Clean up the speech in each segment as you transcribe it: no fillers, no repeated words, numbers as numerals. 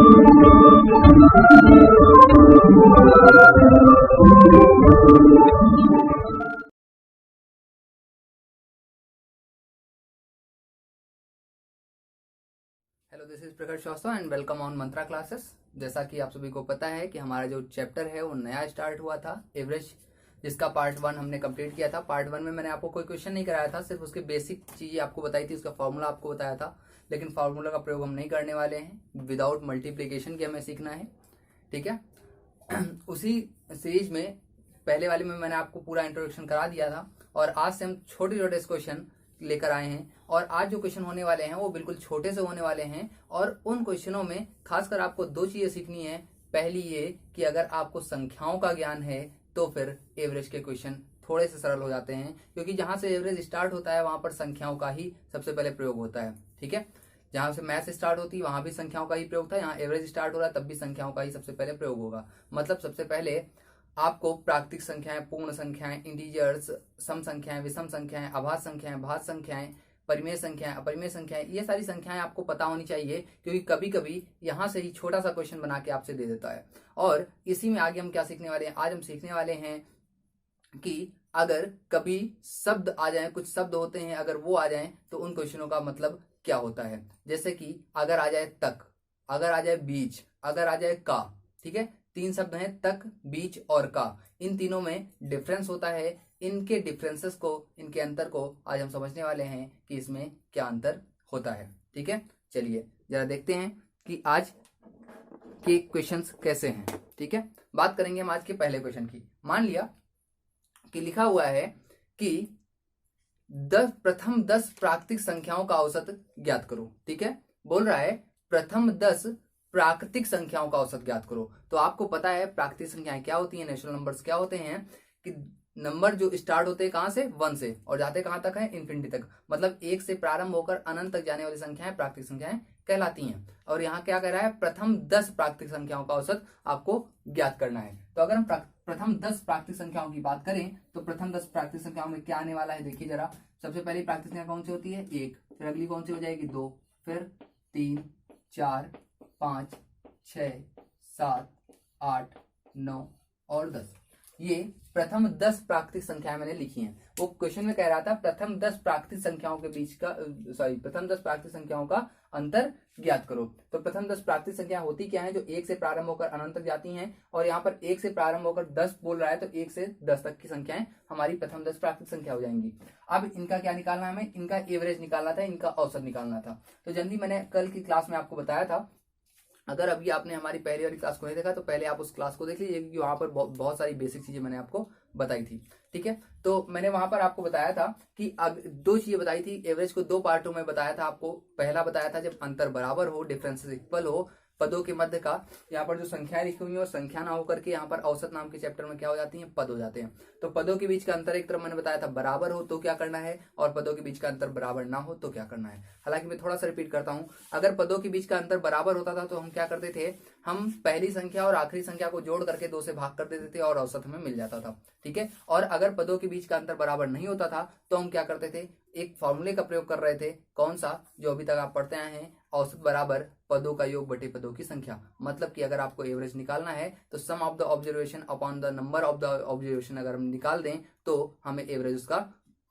Hello, this is Prakash Srivastava and welcome on Mantra classes. जैसा कि आप सभी को पता है कि हमारा जो चैप्टर है वो नया स्टार्ट हुआ था, एवरेज, जिसका पार्ट 1 हमने कंप्लीट किया था। पार्ट 1 में मैंने आपको कोई क्वेश्चन नहीं कराया था, सिर्फ उसके बेसिक चीजें आपको बताई थी, उसका फॉर्मूला आपको बताया था। लेकिन फार्मूला का प्रयोग हम नहीं करने वाले हैं, विदाउट मल्टीप्लीकेशन की हमें सीखना है, ठीक है। उसी सीरीज में पहले वाले में मैंने आपको पूरा इंट्रोडक्शन करा दिया था और आज से हम छोटे छोटे क्वेश्चन लेकर आए हैं। और आज जो क्वेश्चन होने वाले हैं वो बिल्कुल छोटे से होने वाले हैं और उन क्वेश्चनों में खासकर आपको दो चीजें सीखनी है। पहली ये कि अगर आपको संख्याओं का ज्ञान है तो फिर एवरेज के क्वेश्चन थोड़े से सरल हो जाते हैं, क्योंकि जहां से एवरेज स्टार्ट होता है वहां पर संख्याओं का ही सबसे पहले प्रयोग होता है, ठीक है। जहां से मैथ स्टार्ट होती है वहां भी संख्याओं का ही प्रयोग था, यहाँ एवरेज स्टार्ट हो रहा है तब भी संख्याओं का ही सबसे पहले प्रयोग होगा। मतलब सबसे पहले आपको प्राकृतिक संख्याएं, पूर्ण संख्याएं, इंटीजर्स, सम संख्याएं, विषम संख्याएं, अभाज्य संख्याएं, भाज्य संख्याएं, परिमेय संख्याएं, अपरिमेय संख्याएं, ये सारी संख्याएं आपको पता होनी चाहिए, क्योंकि कभी कभी यहाँ से ही छोटा सा क्वेश्चन बना के आपसे दे देता है। और इसी में आगे हम क्या सीखने वाले हैं, आज हम सीखने वाले हैं कि अगर कभी शब्द आ जाए, कुछ शब्द होते हैं अगर वो आ जाए तो उन क्वेश्चनों का मतलब क्या होता है। जैसे कि अगर आ जाए तक, अगर आ जाए बीच, अगर आ जाए का, ठीक है। तीन शब्द हैं, तक, बीच और का। इन तीनों में डिफरेंस होता है। इनके डिफरेंसेस को, इनके अंतर को आज हम समझने वाले हैं कि इसमें क्या अंतर होता है, ठीक है। चलिए जरा देखते हैं कि आज के क्वेश्चंस कैसे हैं, ठीक है। बात करेंगे हम आज के पहले क्वेश्चन की। मान लिया कि लिखा हुआ है कि प्रथम 10 प्राकृतिक संख्याओं का औसत ज्ञात करो, ठीक है। बोल रहा है प्रथम 10 प्राकृतिक संख्याओं का औसत ज्ञात करो। तो आपको पता है प्राकृतिक संख्याएं क्या होती हैं, नेचुरल नंबर्स क्या होते हैं, कि नंबर जो स्टार्ट होते हैं कहां से, 1 से, और जाते कहां तक है, इन्फिनिटी तक। मतलब 1 से प्रारंभ होकर अनंत तक जाने वाली संख्याएं प्राकृतिक संख्याएं कहलाती हैं। और यहाँ क्या कह रहा है, प्रथम 10 प्राकृतिक संख्याओं का औसत आपको ज्ञात करना है। तो अगर हम प्रथम 10 प्राकृतिक संख्याओं की बात करें तो प्रथम 10 प्राकृतिक संख्याओं में क्या आने वाला है, देखिए जरा। सबसे पहली प्राकृतिक संख्या कौन सी होती है, 1, फिर अगली कौन सी हो जाएगी, 2, फिर 3, 4, 5, 6, 7, 8, 9 और 10। ये प्रथम 10 प्राकृतिक संख्याएं मैंने लिखी हैं। वो क्वेश्चन में कह रहा था प्रथम 10 प्राकृतिक संख्याओं के बीच का, प्रथम 10 प्राकृतिक संख्याओं का अंतर ज्ञात करो। तो प्रथम 10 प्राकृतिक संख्या होती क्या है, जो 1 से प्रारंभ होकर अनंत तक जाती हैं। और यहाँ पर 1 से प्रारंभ होकर 10 बोल रहा है, तो 1 से 10 तक की संख्याएं हमारी प्रथम 10 प्राकृतिक संख्या हो जाएंगी। अब इनका क्या निकालना है, हमें इनका एवरेज निकालना था, इनका औसत निकालना था। तो जल्दी, मैंने कल की क्लास में आपको बताया था, अगर अभी आपने हमारी पहली वाली क्लास को नहीं देखा तो पहले आप उस क्लास को देख लीजिए, क्योंकि वहां पर बहुत सारी बेसिक चीजें मैंने आपको बताई थी, ठीक है। तो मैंने वहां पर आपको बताया था कि दो चीजें बताई थी, एवरेज को दो पार्टों में बताया था आपको। पहला बताया था जब अंतर बराबर हो, डिफरेंसेस इक्वल हो पदों के मध्य का। यहाँ पर जो संख्याएं लिखी हुई है और संख्या ना होकर के यहाँ पर औसत नाम के चैप्टर में क्या हो जाती हैं, पद हो जाते हैं। तो पदों के बीच का अंतर एक तरफ मैंने बताया था बराबर हो तो क्या करना है, और पदों के बीच का अंतर बराबर ना हो तो क्या करना है। हालांकि मैं थोड़ा सा रिपीट करता हूं, अगर पदों के बीच का अंतर बराबर होता था तो हम क्या करते थे, हम पहली संख्या और आखिरी संख्या को जोड़ करके 2 से भाग कर देते थे और औसत हमें मिल जाता था, ठीक है। और अगर पदों के बीच का अंतर बराबर नहीं होता था तो हम क्या करते थे, एक फॉर्मूले का प्रयोग कर रहे थे, कौन सा, जो अभी तक आप पढ़ते आए हैं, औसत बराबर पदों का योग बटे पदों की संख्या। मतलब कि अगर आपको एवरेज निकालना है तो sum of the observation upon the number of the observation अगर हम निकाल दें तो हमें एवरेज उसका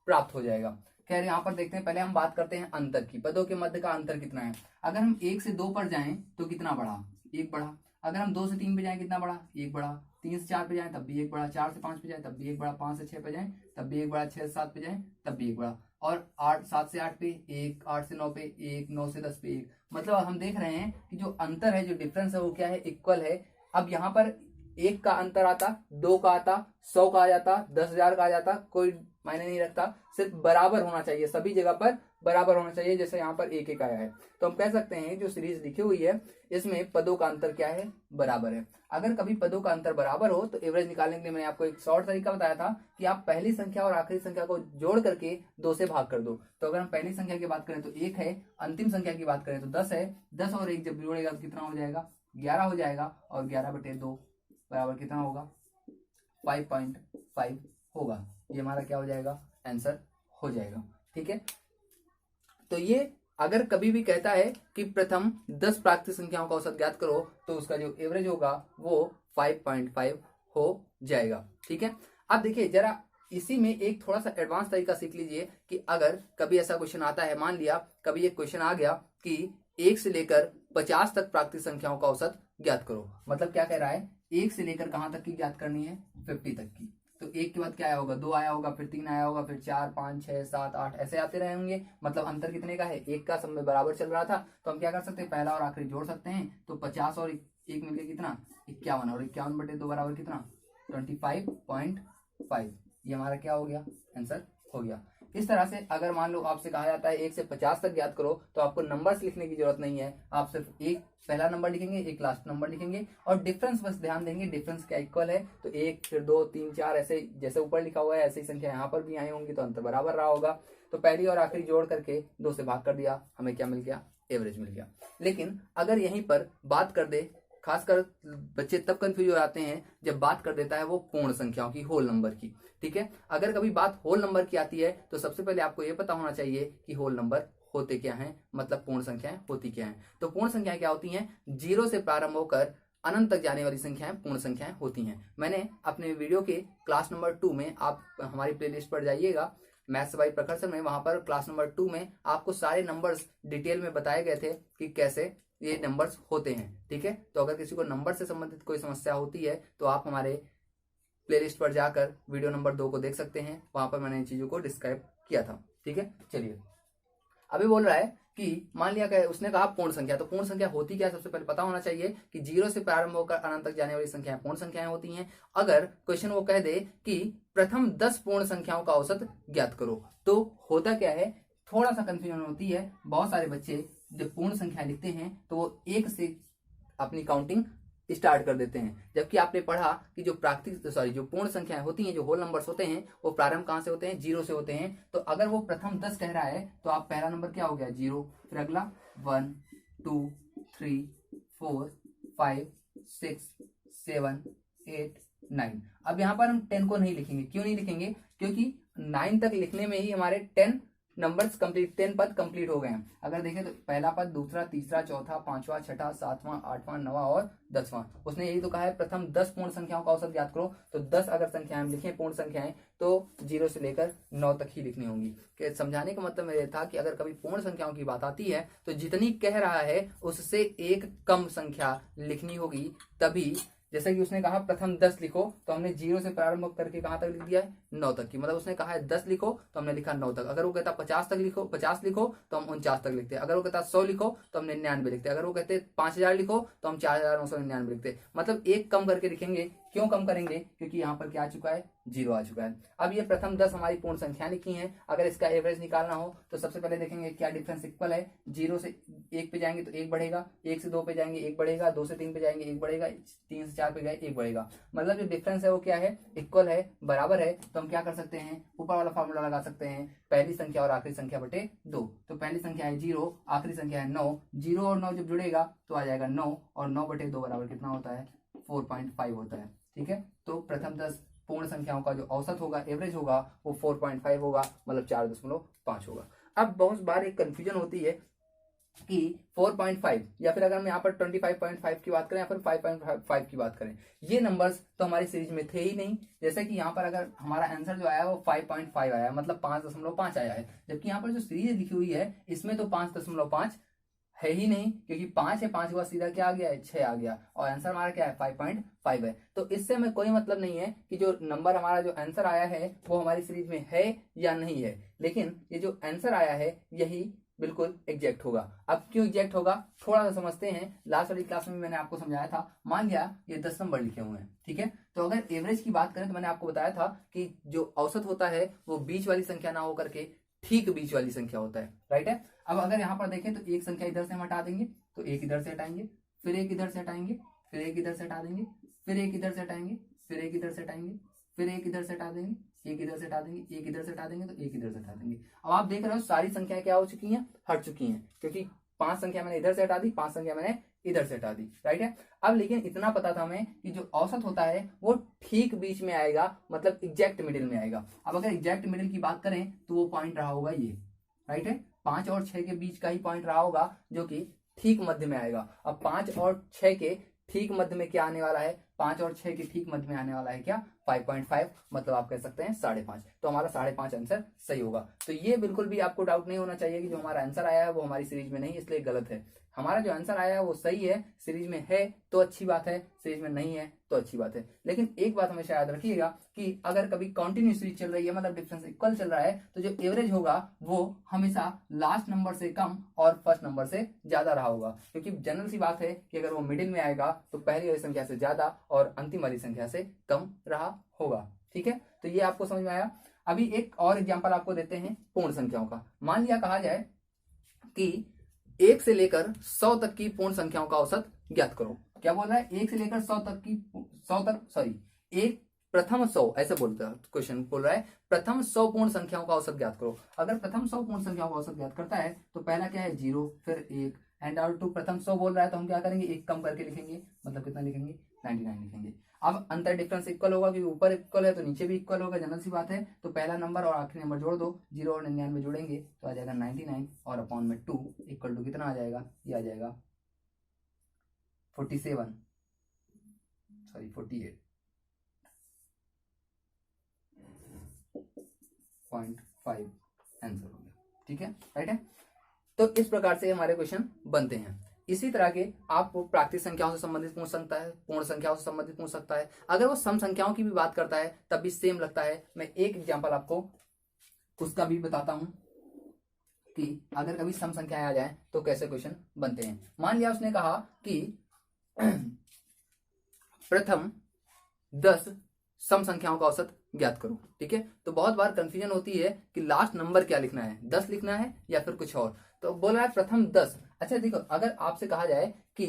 प्राप्त हो जाएगा। खैर यहाँ पर देखते हैं, पहले हम बात करते हैं अंतर की। पदों के मध्य का अंतर कितना है। अगर हम 1 से 2 पर जाएं तो कितना बढ़ा, 1 बढ़ा। अगर हम 2 से 3 पे जाएं कितना बढ़ा, 1 बढ़ा। 3 से 4 पे जाएं तब भी 1 बढ़ा। 4 से 5 पे जाएं तब भी 1 बढ़ा। 5 से 6 पे जाएं तब भी 1 बढ़ा। 6 से 7 पे जाएं तब भी 1 बढ़ा। और 7 से 8 पे 1, 8 से 9 पे 1, 9 से 10 पे 1। मतलब हम देख रहे हैं कि जो अंतर है, जो डिफरेंस है वो क्या है, इक्वल है। अब यहाँ पर 1 का अंतर आता, 2 का आता, 100 का आ जाता, 10,000 का आ जाता, कोई मायने नहीं रखता, सिर्फ बराबर होना चाहिए, सभी जगह पर बराबर होना चाहिए। जैसे यहाँ पर 1 1 आया है तो हम कह सकते हैं जो सीरीज लिखी हुई है इसमें पदों का अंतर क्या है, बराबर है। अगर कभी पदों का अंतर बराबर हो तो एवरेज निकालने के लिए मैंने आपको एक शॉर्ट तरीका बताया था कि आप पहली संख्या और आखिरी संख्या को जोड़ करके 2 से भाग कर दो। तो अगर हम पहली संख्या की बात करें तो 1 है, अंतिम संख्या की बात करें तो 10 है। 10 और 1 जब जोड़ेगा तो कितना हो जाएगा, 11 हो जाएगा। और 11 बटे 2 बराबर कितना होगा, 5.5 होगा। ये हमारा क्या हो जाएगा, आंसर हो जाएगा, ठीक है। तो ये अगर कभी भी कहता है कि प्रथम 10 प्राकृतिक संख्याओं का औसत ज्ञात करो तो उसका जो एवरेज होगा वो 5.5 हो जाएगा। ठीक है, अब देखिए जरा इसी में एक थोड़ा सा एडवांस तरीका सीख लीजिए कि अगर कभी ऐसा क्वेश्चन आता है, मान लिया कभी एक क्वेश्चन आ गया कि 1 से लेकर 50 तक प्राकृतिक संख्याओं का औसत ज्ञात करो, मतलब क्या कह रहा है, 1 से लेकर कहां तक की ज्ञात करनी है, 50 तक की। तो 1 के बाद क्या आया होगा, 2 आया होगा, फिर 3 आया होगा, फिर 4, 5, 6, 7, 8 ऐसे आते रहे होंगे। मतलब अंतर कितने का है, 1 का, सब में बराबर चल रहा था। तो हम क्या कर सकते हैं, पहला और आखिरी जोड़ सकते हैं। तो 50 और 1 मिलकर कितना, 51, और 51/2 बराबर कितना, 25.5। ये हमारा क्या हो गया, आंसर हो गया। इस तरह से अगर मान लो आपसे कहा जाता है 1 से 50 तक ज्ञात करो, तो आपको नंबर्स लिखने की जरूरत नहीं है, आप सिर्फ एक पहला नंबर लिखेंगे, एक लास्ट नंबर लिखेंगे, और डिफरेंस बस ध्यान देंगे, डिफरेंस क्या इक्वल है। तो 1 फिर 2 3 4 ऐसे जैसे ऊपर लिखा हुआ है ऐसे ही संख्या यहाँ पर भी आई होंगी, तो अंतर बराबर रहा होगा। तो पहली और आखिरी जोड़ करके 2 से भाग कर दिया, हमें क्या मिल गया, एवरेज मिल गया। लेकिन अगर यहीं पर बात कर दे, खासकर बच्चे तब कंफ्यूज हो जाते हैं जब बात कर देता है वो पूर्ण संख्याओं की, होल नंबर की। ठीक है, अगर कभी बात होल नंबर की आती है तो सबसे पहले आपको ये पता होना चाहिए कि होल नंबर होते क्या हैं, मतलब पूर्ण संख्याएं होती क्या हैं। तो पूर्ण संख्याएं क्या होती हैं, 0 से प्रारंभ होकर अनंत तक जाने वाली संख्याएं पूर्ण संख्याएं होती हैं। मैंने अपने वीडियो के क्लास नंबर 2 में, आप हमारी प्लेलिस्ट पर जाइएगा मैथ्स बाय प्रखर सर में, वहां पर क्लास नंबर 2 में आपको सारे नंबर्स डिटेल में बताए गए थे कि कैसे ये नंबर्स होते हैं। ठीक है, तो अगर किसी को नंबर से संबंधित कोई समस्या होती है तो आप हमारे प्लेलिस्ट पर जाकर वीडियो नंबर 2 को देख सकते हैं, वहां पर मैंने इन चीजों को डिस्क्राइब किया था। ठीक है, चलिए अभी बोल रहा है कि मान लिया क्या, उसने कहा पूर्ण संख्या, तो पूर्ण संख्या होती क्या, सबसे पहले पता होना चाहिए कि 0 से प्रारंभ होकर अनंत तक जाने वाली संख्याएं पूर्ण संख्याएं होती हैं। अगर क्वेश्चन वो कह दे कि प्रथम 10 पूर्ण संख्याओं का औसत ज्ञात करो, तो होता क्या है, थोड़ा सा कंफ्यूजन होती है। बहुत सारे बच्चे जब पूर्ण संख्या लिखते हैं तो वो 1 से अपनी काउंटिंग स्टार्ट कर देते हैं, जबकि आपने पढ़ा कि जो जो पूर्ण संख्याएं होती हैं, जो होल नंबर्स होते हैं, वो प्रारंभ कहां से होते हैं, 0 से होते हैं। तो अगर वो प्रथम 10 कह रहा है तो आप पहला नंबर क्या हो गया, 0, फिर अगला 1 2 3 4 5 6 7 8 9। अब यहां पर हम 10 को नहीं लिखेंगे, क्यों नहीं लिखेंगे, क्योंकि 9 तक लिखने में ही हमारे 10 नंबर्स कंप्लीट, 10 पद कंप्लीट हो गए हैं। अगर देखें तो पहला पद, दूसरा, तीसरा, चौथा, पांचवा, छठा, सातवां, आठवां, नवा और 10वां। उसने यही तो कहा है प्रथम 10 पूर्ण संख्याओं का औसत ज्ञात करो। तो 10 अगर संख्याएं हम लिखें पूर्ण संख्याएं तो 0 से लेकर 9 तक ही लिखनी होंगी। कि समझाने का मतलब मेरा था कि अगर कभी पूर्ण संख्याओं की बात आती है तो जितनी कह रहा है उससे एक कम संख्या लिखनी होगी, तभी। जैसे कि उसने कहा प्रथम 10 लिखो, तो हमने 0 से प्रारंभ करके कहां तक लिख दिया है, 9 तक की। मतलब उसने कहा है 10 लिखो तो हमने लिखा 9 तक। अगर वो कहता 50 तक लिखो, 50 लिखो तो हम 49 तक लिखते। अगर वो कहता 100 लिखो तो हम 99 लिखते। अगर वो कहते 5000 लिखो तो हम 4999 लिखते। मतलब एक कम करके लिखेंगे। क्यों कम करेंगे, क्योंकि यहाँ पर क्या आ चुका है, 0 आ चुका है। अब ये प्रथम 10 हमारी पूर्ण संख्या लिखी है। अगर इसका एवरेज निकालना हो तो सबसे पहले देखेंगे क्या डिफरेंस इक्वल है। 0 से 1 पे जाएंगे तो 1 बढ़ेगा, 1 से 2 पे जाएंगे 1 बढ़ेगा, 2 से 3 पे जाएंगे 1 बढ़ेगा, 3 से 4 पे गए 1 बढ़ेगा। मतलब जो डिफरेंस है वो क्या है, इक्वल है, बराबर है। तो हम क्या कर सकते हैं, ऊपर वाला फॉर्मूला लगा सकते हैं, पहली संख्या और आखिरी संख्या बटे 2। तो पहली संख्या है 0, आखिरी संख्या है 9। 0 और 9 जब जुड़ेगा तो आ जाएगा 9, और 9/2 बराबर कितना होता है, 4.5 होता है। ठीक है, तो प्रथम 10 पूर्ण संख्याओं का जो औसत होगा, एवरेज होगा, वो 4.5 होगा, मतलब 4.5 होगा। अब बहुत बार एक कंफ्यूजन होती है कि 4.5 या फिर अगर हम यहाँ पर 25.5 की बात करें या फिर 5.5 की बात करें, ये नंबर्स तो हमारी सीरीज में थे ही नहीं। जैसे कि यहाँ पर अगर हमारा आंसर जो आया वो 5.5 आया, मतलब 5.5 आया है, जबकि यहाँ पर जो सीरीज लिखी हुई है इसमें तो 5.5 है ही नहीं, क्योंकि 5 है, 5 के बाद सीधा क्या आ गया है, 6 आ गया, और आंसर हमारा क्या है, 5.5 है। तो इससे हमें कोई मतलब नहीं है कि जो नंबर हमारा जो आंसर आया है वो हमारी सीरीज में है या नहीं है, लेकिन ये जो आंसर आया है यही बिल्कुल एग्जैक्ट होगा। अब क्यों एग्जैक्ट होगा, थोड़ा सा समझते हैं। लास्ट वाली क्लास में मैंने आपको समझाया था, मान लिया ये 10 नंबर लिखे हुए हैं, ठीक है, तो अगर एवरेज की बात करें तो मैंने आपको बताया था कि जो औसत होता है वो बीच वाली संख्या ना होकर के ठीक बीच वाली संख्या होता है, राइट है। अब अगर यहाँ पर देखें तो एक संख्या इधर से हम हटा देंगे तो एक इधर से हटाएंगे, फिर एक इधर से हटाएंगे, फिर एक इधर से हटा देंगे, फिर एक इधर से हटाएंगे, फिर एक इधर से हटाएंगे, फिर एक इधर से हटा देंगे, एक इधर से हटा देंगे, एक इधर से हटा देंगे, तो एक इधर से हटा देंगे। अब आप देख रहे हो सारी संख्याएं क्या हो चुकी हैं, हट चुकी हैं, क्योंकि 5 संख्या मैंने इधर से हटा दी, 5 संख्या मैंने इधर से हटा दी, राइट है। अब लेकिन इतना पता था हमें कि जो औसत होता है वो ठीक बीच में आएगा, मतलब एग्जैक्ट मिडिल में आएगा। अब अगर एग्जैक्ट मिडिल की बात करें तो वो पॉइंट रहा होगा ये, राइट है, 5 और 6 के बीच का ही पॉइंट रहा होगा जो कि ठीक मध्य में आएगा। अब 5 और 6 के ठीक मध्य में क्या आने वाला है, 5 और 6 के ठीक मध्य में आने वाला है क्या, 5.5, मतलब आप कह सकते हैं 5.5। तो हमारा 5.5 आंसर सही होगा। तो ये बिल्कुल भी आपको डाउट नहीं होना चाहिए कि जो हमारा आंसर आया है वो हमारी सीरीज में नहीं, इसलिए गलत है। हमारा जो आंसर आया है वो सही है, सीरीज में है तो अच्छी बात है, सीरीज में नहीं है तो अच्छी बात है। लेकिन एक बात हमेशा याद रखिएगा कि अगर कभी कंटिन्यूस सीरीज चल रही है, मतलब डिफरेंस इक्वल चल रहा है, तो जो एवरेज होगा वो हमेशा लास्ट नंबर से कम और फर्स्ट नंबर से ज्यादा रहा होगा, क्योंकि जनरल सी बात है कि अगर वो मिडिल में आएगा तो पहली वाली संख्या से ज्यादा और अंतिम वाली संख्या से कम रहा होगा। ठीक है, तो ये आपको समझ में आया। अभी एक और एग्जाम्पल आपको देते हैं पूर्ण संख्याओं का। मान लिया कहा जाए कि 1 से लेकर 100 तक की पूर्ण संख्याओं का औसत ज्ञात करो। क्या बोल रहा है, 1 से लेकर 100 तक की, 100 तक, सॉरी, एक प्रथम 100 ऐसे बोलता है, क्वेश्चन बोल रहा है प्रथम 100 पूर्ण संख्याओं का औसत ज्ञात करो। अगर प्रथम 100 पूर्ण संख्याओं का औसत ज्ञात करता है तो पहला क्या है 0, फिर 1 एंड आउट टू प्रथम 100 बोल रहा है तो हम क्या करेंगे, एक कम करके लिखेंगे, मतलब कितना लिखेंगे, 99 लिखेंगे। अब अंतर डिफरेंस इक्वल होगा क्योंकि ऊपर इक्वल है तो नीचे भी इक्वल होगा, जनरल सी बात है। तो पहला नंबर और आखिरी नंबर जोड़ दो, 0 और 99 जोड़ेंगे तो आ जाएगा 99 और अपॉन में 2 इक्वल टू कितना आ जाएगा, ये आ जाएगा 48 0.5 आंसर हो गया। ठीक है, राइट है। तो इस प्रकार से हमारे क्वेश्चन बनते हैं। इसी तरह के आपको प्राकृतिक संख्याओं से संबंधित पूछ सकता है, पूर्ण संख्याओं से संबंधित पूछ सकता है। अगर वो सम संख्याओं की भी बात करता है तब भी सेम लगता है। मैं एक एग्जांपल आपको उसका भी बताता हूं कि अगर कभी सम संख्याएं आ जाए तो कैसे क्वेश्चन बनते हैं। मान लिया उसने कहा कि प्रथम 10 सम संख्याओं का औसत ज्ञात करो। ठीक है, तो बहुत बार कंफ्यूजन होती है कि लास्ट नंबर क्या लिखना है, 10 लिखना है या फिर कुछ और। तो बोल रहा है प्रथम 10। अच्छा देखो, अगर आपसे कहा जाए कि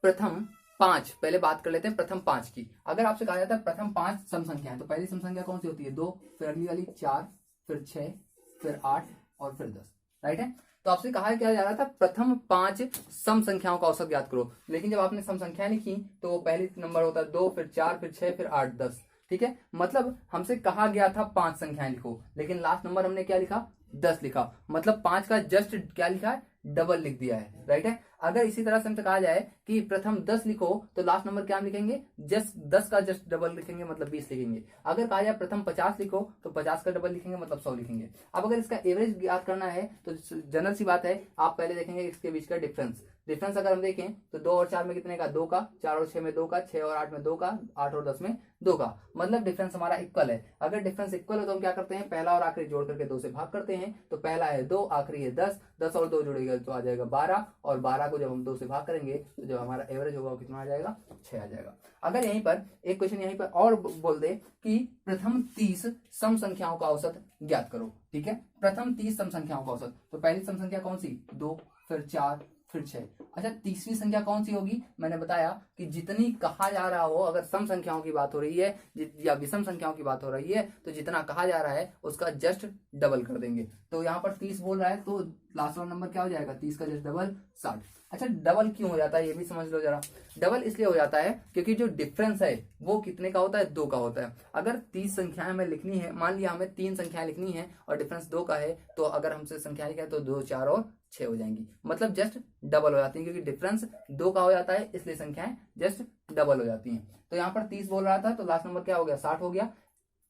प्रथम 5, पहले बात कर लेते हैं प्रथम 5 की। अगर आपसे कहा जाता है प्रथम 5 सम संख्या है तो पहली सम संख्या कौन सी होती है, 2, फिर अगली वाली 4, फिर 6, फिर 8 और फिर 10, राइट है। तो आपसे कहा क्या जा रहा था, प्रथम 5 सम संख्याओं का औसत ज्ञात करो। लेकिन जब आपने सम संख्या लिखी तो वो पहली नंबर होता है 2, फिर 4, फिर 6, फिर 8, 10। ठीक है, मतलब हमसे कहा गया था 5 संख्याएं लिखो, लेकिन लास्ट नंबर हमने क्या लिखा, 10 लिखा। मतलब 5 का जस्ट क्या लिखा है, डबल लिख दिया है, राइट है। अगर इसी तरह से हमसे कहा जाए कि प्रथम 10 लिखो तो लास्ट नंबर क्या हम लिखेंगे, जस्ट 10 का जस्ट डबल लिखेंगे, मतलब 20 लिखेंगे। अगर कहा जाए प्रथम 50 लिखो तो 50 का डबल लिखेंगे, मतलब 100 लिखेंगे। अब अगर इसका एवरेज ज्ञात करना है तो जनरल सी बात है, आप पहले देखेंगे इसके बीच का डिफरेंस। डिफरेंस अगर हम देखें तो 2 और 4 में कितने का, 2 का, 4 और 6 में 2 का, 6 और 8 में 2 का, 8 और 10 में 2 का, मतलब डिफरेंस हमारा इक्वल है। अगर डिफरेंस इक्वल है तो हम क्या करते हैं, पहला और आखिरी जोड़ करके 2 से भाग करते हैं। तो पहला है 2, आखिरी है 10, 10 और 2 जोड़ेगा तो आ जाएगा 12, और 12 को जब हम 2 से भाग करेंगे तो जब हमारा एवरेज होगा वो कितना आ जाएगा, 6 आ जाएगा। अगर यहीं पर एक क्वेश्चन यहीं पर और बोल दे कि प्रथम 30 सम संख्याओं का औसत ज्ञात करो। ठीक है, प्रथम 30 सम संख्याओं का औसत, तो पहली सम संख्या कौन सी, 2, फिर 4, फिर 6। अच्छा, तीसरी संख्या कौन सी होगी, मैंने बताया कि जितनी कहा जा रहा हो, अगर सम संख्याओं की बात हो रही है या विषम संख्याओं की बात हो रही है तो जितना कहा जा रहा है उसका जस्ट डबल कर देंगे। तो यहाँ पर 30 बोल रहा है तो लास्ट वाला नंबर क्या हो जाएगा, 30 का जस्ट डबल 60। अच्छा, डबल क्यों हो जाता है ये भी समझ लो जरा। डबल इसलिए हो जाता है क्योंकि जो डिफरेंस है वो कितने का होता है, 2 का होता है। अगर 30 संख्याएं हमें लिखनी है, मान लिया हमें 3 संख्याएं लिखनी है और डिफरेंस 2 का है, तो अगर हमसे संख्या लिखा है तो 2, 4 और 6 हो जाएंगी, मतलब जस्ट डबल हो जाती है, क्योंकि डिफरेंस 2 का हो जाता है इसलिए संख्याएं जस्ट डबल हो जाती हैं। तो यहाँ पर 30 बोल रहा था तो लास्ट नंबर क्या हो गया, 60 हो गया।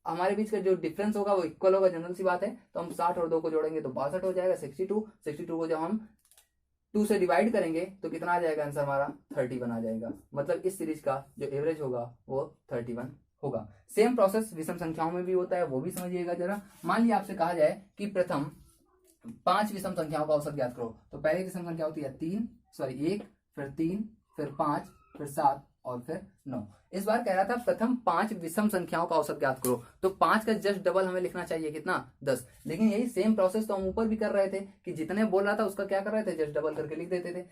हमारे बीच का जो डिफरेंस होगा वो इक्वल होगा, जनरल सी बात है। तो हम 60 और 2 को जोड़ेंगे तो 62 हो जाएगा, 62। 62 को जब हम 2 से डिवाइड करेंगे तो कितना आ जाएगा आंसर हमारा, 31 आ जाएगा। मतलब इस सीरीज का जो एवरेज होगा वो 31 होगा। सेम प्रोसेस विषम संख्याओं में भी होता है, वो भी समझिएगा जरा। मान लिया आपसे कहा जाए कि प्रथम 5 विषम संख्याओं का औसत ज्ञात करो, तो पहली विषम संख्या होती है 1, फिर 3, फिर 5, फिर 7 और फिर 9। इस बार कह रहा था प्रथम 5 विषम संख्याओं का औसत ज्ञात करो, तो 5 का जस्ट डबल हमें लिखना चाहिए, कितना, 10। लेकिन यही सेम प्रोसेस तो हम ऊपर भी कर रहे थे कि जितने बोल रहा था उसका क्या कर रहे थे, जस्ट डबल करके लिख देते थे।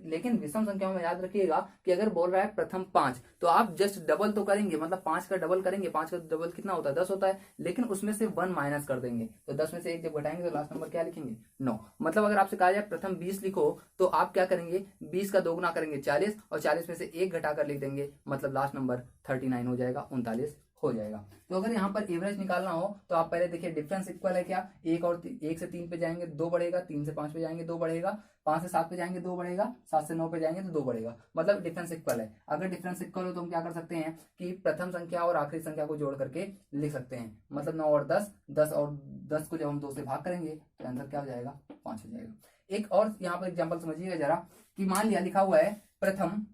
लेकिन विषम संख्याओं में याद रखिएगा कि अगर बोल रहा है प्रथम 5 तो आप जस्ट डबल तो करेंगे, मतलब 5 का डबल करेंगे। 5 का डबल कितना होता है, 10 होता है, लेकिन उसमें से 1 माइनस कर देंगे। तो 10 में से 1 जब घटाएंगे तो लास्ट नंबर क्या लिखेंगे, 9। मतलब अगर आपसे कहा जाए प्रथम 20 लिखो तो आप क्या करेंगे, 20 का दोगुना करेंगे 40, और 40 में से 1 घटाकर लिख देंगे, मतलब लास्ट नंबर 39 हो जाएगा, 39 हो जाएगा। तो अगर यहाँ पर एवरेज निकालना हो तो आप पहले देखिए डिफरेंस इक्वल है क्या, एक से 3 पे जाएंगे 2 बढ़ेगा, 3 से 5 पे जाएंगे 2 बढ़ेगा, 5 से 7 पे जाएंगे 2 बढ़ेगा, 7 से 9 पे जाएंगे तो 2 बढ़ेगा, मतलब डिफरेंस इक्वल है। अगर डिफरेंस इक्वल हो तो हम क्या कर सकते हैं कि प्रथम संख्या और आखिरी संख्या को जोड़ करके लिख सकते हैं, मतलब 9 और 10, 10 और 10 को जब हम 2 से भाग करेंगे तो आंसर क्या हो जाएगा, 5 हो जाएगा। एक और यहाँ पर एग्जाम्पल समझिएगा जरा, कि मान लिया लिखा हुआ है प्रथम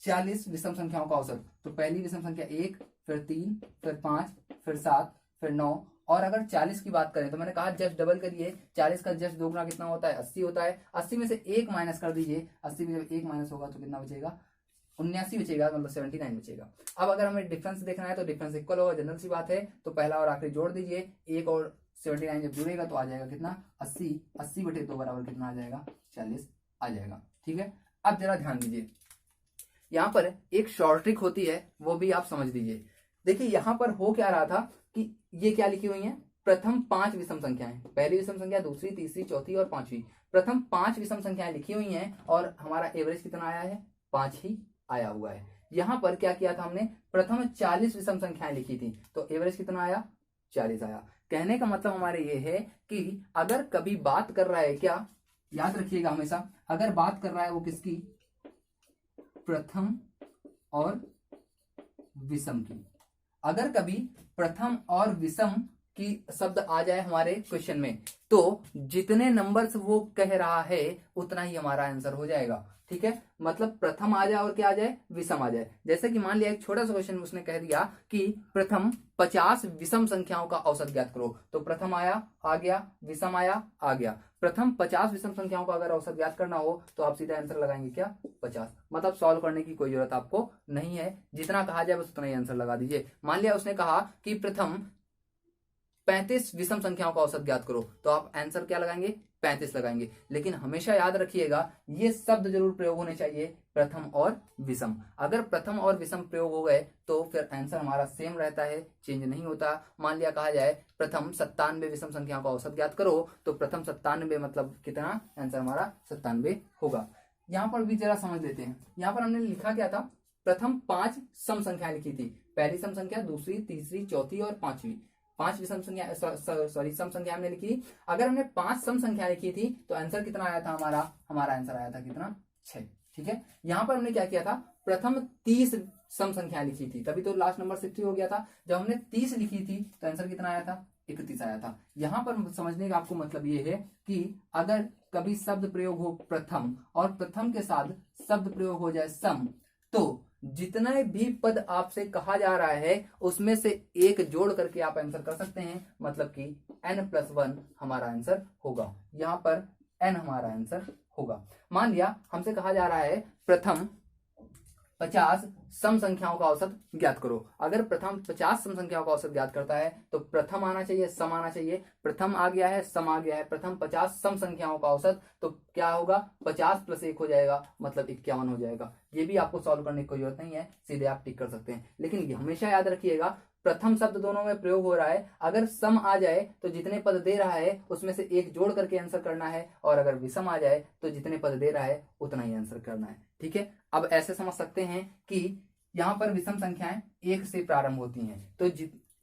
40 विषम संख्याओं का औसत, तो पहली विषम संख्या 1, फिर 3, फिर 5, फिर 7, फिर 9, और अगर 40 की बात करें तो मैंने कहा जस्ट डबल करिए, 40 का जस्ट दोगुना कितना होता है, 80 होता है, 80 में से 1 माइनस कर दीजिए, 80 में जब 1 माइनस होगा तो कितना बचेगा, 79 बचेगा, मतलब 79 बचेगा। अब अगर हमें डिफरेंस देखना है तो डिफरेंस इक्वल होगा, जनरल सी बात है, तो पहला और आखिरी जोड़ दीजिए, 1 और 79 जब जुड़ेगा तो आ जाएगा कितना, 80, 80/2 बराबर कितना आ जाएगा, 40 आ जाएगा। ठीक है, अब जरा ध्यान दीजिए, यहाँ पर एक शॉर्ट ट्रिक होती है, वो भी आप समझ लीजिए। देखिए यहाँ पर हो क्या रहा था कि ये क्या लिखी हुई है, प्रथम 5 विषम संख्याएं, पहली विषम संख्या, दूसरी, तीसरी, चौथी और पांचवी, प्रथम 5 विषम संख्याएं लिखी हुई हैं, और हमारा एवरेज कितना आया है, 5 ही आया हुआ है। यहाँ पर क्या किया था हमने, प्रथम 40 विषम संख्याएं लिखी थी, तो एवरेज कितना आया, 40 आया। कहने का मतलब हमारे ये है कि अगर कभी बात कर रहा है, क्या याद रखिएगा हमेशा, अगर बात कर रहा है वो किसकी, प्रथम और विषम की, अगर कभी प्रथम और विषम की शब्द आ जाए हमारे क्वेश्चन में, तो जितने नंबर्स वो कह रहा है उतना ही हमारा आंसर हो जाएगा। ठीक है, मतलब प्रथम आ जाए और क्या आ जाए, विषम आ जाए। जैसे कि मान लिया एक छोटा सा क्वेश्चन उसने कह दिया कि प्रथम 50 विषम संख्याओं का औसत ज्ञात करो, तो प्रथम आया, आ गया, विषम आया, आ गया। प्रथम 50 विषम संख्याओं का अगर औसत ज्ञात करना हो तो आप सीधा आंसर लगाएंगे क्या, 50, मतलब सॉल्व करने की कोई जरूरत आपको नहीं है, जितना कहा जाए बस उतना ही आंसर लगा दीजिए। मान लिया उसने कहा कि प्रथम 35 विषम संख्याओं का औसत ज्ञात करो, तो आप आंसर क्या लगाएंगे, 35 लगाएंगे। लेकिन हमेशा याद रखिएगा ये शब्द जरूर प्रयोग होने चाहिए, प्रथम और विषम। अगर प्रथम और विषम प्रयोग हो गए तो फिर आंसर हमारा सेम रहता है, चेंज नहीं होता। मान लिया कहा जाए प्रथम 97 विषम संख्याओं का औसत ज्ञात करो, तो प्रथम 97 मतलब कितना, आंसर हमारा 97 होगा। यहाँ पर भी जरा समझ लेते हैं, यहाँ पर हमने लिखा क्या था, प्रथम 5 सम संख्याएं लिखी थी, पहली सम संख्या, दूसरी, तीसरी, चौथी और पांचवी, 5 विषम संख्या, सॉरी सम संख्या हमने लिखी। अगर हमने 5 सम संख्या लिखी थी तो आंसर कितना आया था हमारा आंसर आया था कितना, 6। ठीक है, यहाँ पर हमने क्या किया था, प्रथम 30 सम संख्या लिखी थी, तभी तो लास्ट नंबर 60 हो गया था। जब हमने 30 लिखी थी तो आंसर कितना आया था, 31 आया था। यहाँ पर समझने का आपको मतलब ये है कि अगर कभी शब्द प्रयोग हो प्रथम और प्रथम के साथ शब्द प्रयोग हो जाए सम, तो जितने भी पद आपसे कहा जा रहा है उसमें से एक जोड़ करके आप आंसर कर सकते हैं, मतलब कि n+1 हमारा आंसर होगा। यहाँ पर n हमारा आंसर होगा। मान लिया हमसे कहा जा रहा है प्रथम 50 सम संख्याओं का औसत ज्ञात करो। अगर प्रथम 50 सम संख्याओं का औसत ज्ञात करता है तो प्रथम आना चाहिए, सम आना चाहिए। प्रथम आ गया है, सम आ गया है, प्रथम 50 सम संख्याओं का औसत, तो क्या होगा, 50 + 1 हो जाएगा, मतलब 51 हो जाएगा। ये भी आपको सॉल्व करने की कोई जरूरत नहीं है, सीधे आप टिक कर सकते हैं। लेकिन हमेशा याद रखिएगा प्रथम शब्द दोनों में प्रयोग हो रहा है, अगर सम आ जाए तो जितने पद दे रहा है उसमें से एक जोड़ करके आंसर करना है, और अगर विषम आ जाए तो जितने पद दे रहा है उतना ही आंसर करना है। ठीक है, अब ऐसे समझ सकते हैं कि यहाँ पर विषम संख्याएं 1 से प्रारंभ होती हैं, तो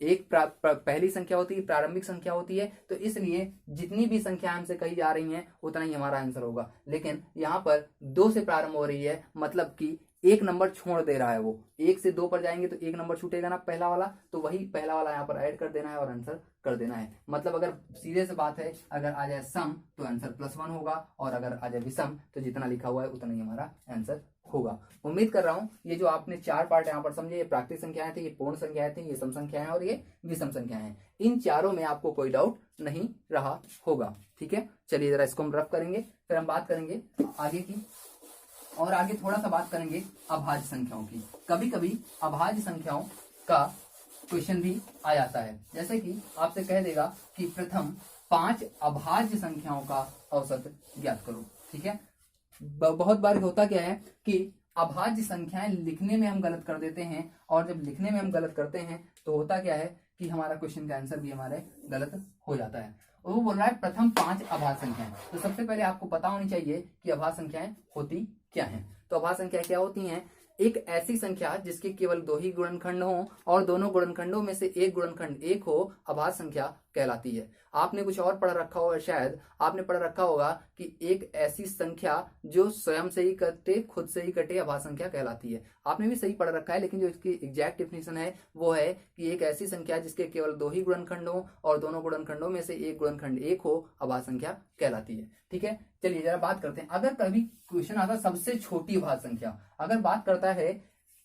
एक पहली संख्या होती है, प्रारंभिक संख्या होती है, तो इसलिए जितनी भी संख्या हमसे कही जा रही हैं उतना ही हमारा आंसर होगा। लेकिन यहाँ पर 2 से प्रारंभ हो रही है, मतलब कि एक नंबर छोड़ दे रहा है, वो 1 से 2 पर जाएंगे तो एक नंबर छूटेगा ना, पहला वाला, तो वही पहला वाला यहाँ पर ऐड कर देना है और आंसर कर देना है। मतलब अगर सीधे से बात है, अगर आ जाए सम तो आंसर +1 होगा, और अगर आ जाए विषम तो जितना लिखा हुआ है उतना ही हमारा आंसर होगा। उम्मीद कर रहा हूं ये जो आपने 4 पार्ट यहाँ पर समझे, ये प्राकृतिक संख्याएं थी, ये पूर्ण संख्याएं थी, ये सम संख्याएं और ये विषम संख्याएं हैं। इन चारों में आपको कोई डाउट नहीं रहा होगा। ठीक है, चलिए जरा इसको हम रफ करेंगे, फिर हम बात करेंगे आगे की, और आगे थोड़ा सा बात करेंगे अभाज्य संख्याओं की। कभी कभी अभाज्य संख्याओं का क्वेश्चन भी आ जाता है, जैसे कि आपसे कह देगा कि प्रथम 5 अभाज्य संख्याओं का औसत ज्ञात करो। ठीक है, बहुत बार होता क्या है कि अभाज्य संख्याएं लिखने में हम गलत कर देते हैं, और जब लिखने में हम गलत करते हैं तो होता क्या है कि हमारा क्वेश्चन का आंसर भी हमारे गलत हो जाता है। वो बोल रहा है प्रथम 5 अभाज्य संख्याएं, तो सबसे पहले आपको पता होनी चाहिए कि अभाज्य संख्याएं होती क्या हैं। तो अभाज्य संख्याएं क्या होती हैं, एक ऐसी संख्या जिसके केवल 2 ही गुणनखंड हो और दोनों गुणनखंडों में से एक गुणनखंड 1 हो अभाज्य संख्या कहलाती है। आपने कुछ और पढ़ रखा होगा, शायद आपने पढ़ रखा होगा कि एक ऐसी संख्या जो स्वयं से ही कटे, खुद से ही कटे, अभाज्य संख्या कहलाती है। आपने भी सही पढ़ रखा है, लेकिन जो इसकी एग्जैक्ट डेफिनेशन है वो है कि एक ऐसी संख्या जिसके केवल 2 ही गुणनखंड हो और दोनों गुणनखंडों में से एक गुणनखंड 1 हो अभाज्य संख्या कहलाती है। ठीक है, चलिए जरा बात करते हैं। अगर कभी क्वेश्चन आता सबसे छोटी अभाज्य संख्या, अगर बात करता है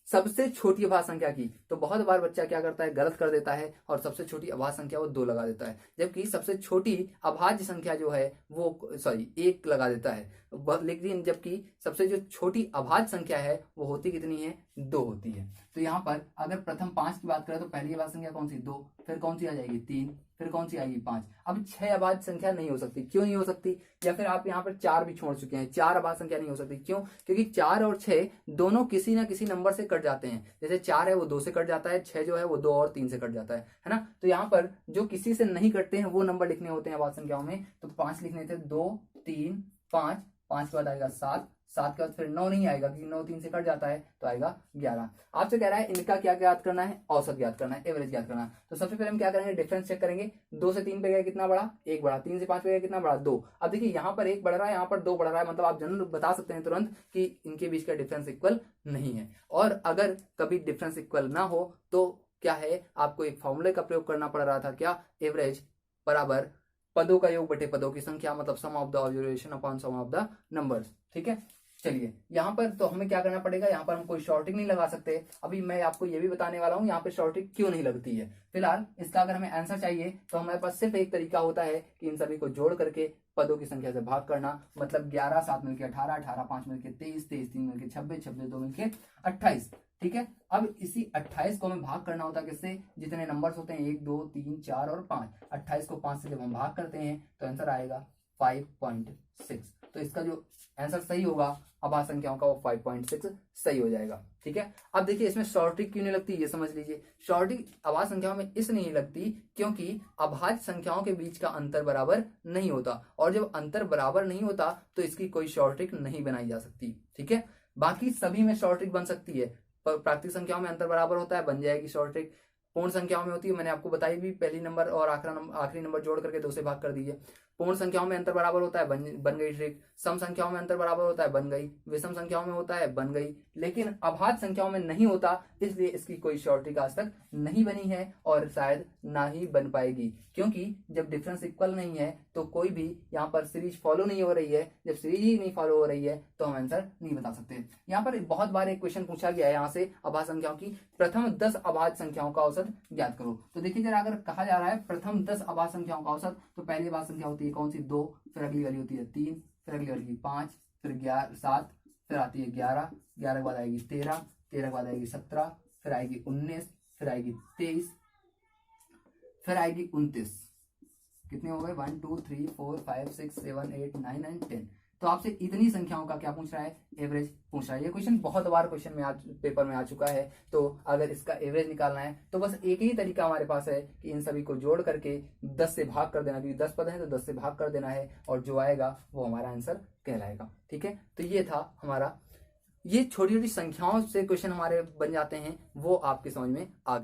सबसे छोटी अभाज्य संख्या की, तो बहुत बार बच्चा क्या करता है, गलत कर देता है और सबसे छोटी अभाज्य संख्या वो 2 लगा देता है, जबकि सबसे छोटी अभाज्य संख्या जो है वो 1 लगा देता है। लेकिन जबकि सबसे जो छोटी अभाज्य संख्या है वो होती कितनी है, 2 होती है। तो यहाँ पर अगर प्रथम 5 की बात करें तो पहली अभाज्य संख्या कौन सी, 2, फिर कौन सी आ जाएगी 3, फिर कौन सी आएगी 5। अब 6 अभाज्य संख्या नहीं हो सकती, क्यों नहीं हो सकती, या फिर आप यहाँ पर 4 भी छोड़ चुके हैं, 4 अभाज्य संख्या नहीं हो सकती, क्यों, क्योंकि 4 और 6 दोनों किसी ना किसी नंबर से कट जाते हैं। जैसे 4 है वो 2 से कट जाता है, 6 जो है वो 2 और 3 से कट जाता है ना। तो यहाँ पर जो किसी से नहीं कटते हैं वो नंबर लिखने होते हैं अभाज्य संख्याओं में। तो 5 लिखने थे, 2, 3, 5, 5 के बाद आएगा 7, 7 के बाद फिर 9 नहीं आएगा क्योंकि 9 3 से कट जाता है, तो आएगा 11। आपसे कह रहा है इनका क्या ज्ञात करना है, औसत ज्ञात करना है, एवरेज ज्ञात करना है। तो सबसे पहले हम क्या करेंगे, डिफरेंस चेक करेंगे। 2 से 3 पे गया कितना बड़ा, 1 बड़ा, 3 से 5 पे गया कितना बड़ा, 2। अब देखिए यहाँ पर 1 बढ़ रहा है, यहाँ पर 2 बढ़ रहा है, मतलब आप जनरल बता सकते हैं तुरंत कि इनके बीच का डिफरेंस इक्वल नहीं है। और अगर कभी डिफरेंस इक्वल ना हो तो क्या है, आपको एक फॉर्मूले का प्रयोग करना पड़ रहा था, क्या, एवरेज बराबर पदों का योग बटे पदों की संख्या, मतलब sum of the observation upon sum of the numbers. ठीक है, चलिए यहाँ पर तो हमें क्या करना पड़ेगा, यहाँ पर हम कोई शॉर्टिंग नहीं लगा सकते। अभी मैं आपको ये भी बताने वाला हूँ यहाँ पे शॉर्टिंग क्यों नहीं लगती है। फिलहाल इसका अगर हमें आंसर चाहिए तो हमारे पास सिर्फ एक तरीका होता है कि इन सभी को जोड़ करके पदों की संख्या से भाग करना। मतलब 11 7 मिलके 18, 18 5 मिलके 23, 23 3 मिलके 26, 26 2 मिलके 28। ठीक है, अब इसी 28 को हमें भाग करना होता है किससे, जितने नंबर्स होते हैं 1 2 3 4 और 5। 28 को 5 से जब हम भाग करते हैं तो आंसर आएगा 5.6। तो इसका जो आंसर सही होगा अभाज्य संख्याओं का वो 5.6 सही हो जाएगा। ठीक है, अब देखिए इसमें शॉर्टिंग क्यों नहीं लगती ये समझ लीजिए। शॉर्टिंग अभाज्य संख्याओं में इस नहीं लगती क्योंकि अभाज्य संख्याओं के बीच का अंतर बराबर नहीं होता, और जब अंतर बराबर नहीं होता तो इसकी कोई शॉर्टिंग नहीं बनाई जा सकती। ठीक है, बाकी सभी में शॉर्टिंग बन सकती है। प्राकृतिक संख्याओं में अंतर बराबर होता है, बन जाएगी शॉर्टिंग। पूर्ण संख्याओं में होती है, मैंने आपको बताई भी, पहली नंबर और आखिरी नंबर जोड़ करके 2 से भाग कर दीजिए। पूर्ण संख्याओं में अंतर बराबर होता है, बन गई ट्रिक। सम संख्याओं में अंतर बराबर होता है, बन गई। विषम संख्याओं में होता है, बन गई। लेकिन अभाज्य संख्याओं में नहीं होता, इसलिए इसकी कोई शॉर्टिंग आज तक नहीं बनी है और शायद ना ही बन पाएगी, क्योंकि जब डिफरेंस इक्वल नहीं है तो कोई भी यहाँ पर सीरीज फॉलो नहीं हो रही है। जब सीरीज ही नहीं फॉलो हो रही है तो हम आंसर नहीं बता सकते। यहाँ पर बहुत बार एक क्वेश्चन पूछा गया है यहाँ से अभाज्य संख्याओं की, प्रथम 10 अभाज्य संख्याओं का औसत ज्ञात करो। तो देखिए जरा, अगर कहा जा रहा है प्रथम 10 अभाज्य संख्याओं का औसत, तो पहली अभाज्य संख्या होती है कौन सी, 2, फिर अगली वाली होती है 3, फिर अगली वाली 5, फिर 7, फिर आती है 11, 11 के बाद आएगी 13, 13 के बाद आएगी 17, फिर आएगी 19, फिर आएगी 23, फिर आएगी 29। कितने हो गए, 1 2 3 4 5 6 7 8 9 एंड 10। तो आपसे इतनी संख्याओं का क्या पूछ रहा है, एवरेज पूछ रहा है। ये क्वेश्चन बहुत बार क्वेश्चन में पेपर में आ चुका है। तो अगर इसका एवरेज निकालना है तो बस एक ही तरीका हमारे पास है कि इन सभी को जोड़ करके 10 से भाग कर देना, क्योंकि 10 पद है तो 10 से भाग कर देना है, और जो आएगा वो हमारा आंसर कहलाएगा। ठीक है, तो ये था हमारा, ये छोटी छोटी संख्याओं से क्वेश्चन हमारे बन जाते हैं, वो आपकी समझ में आ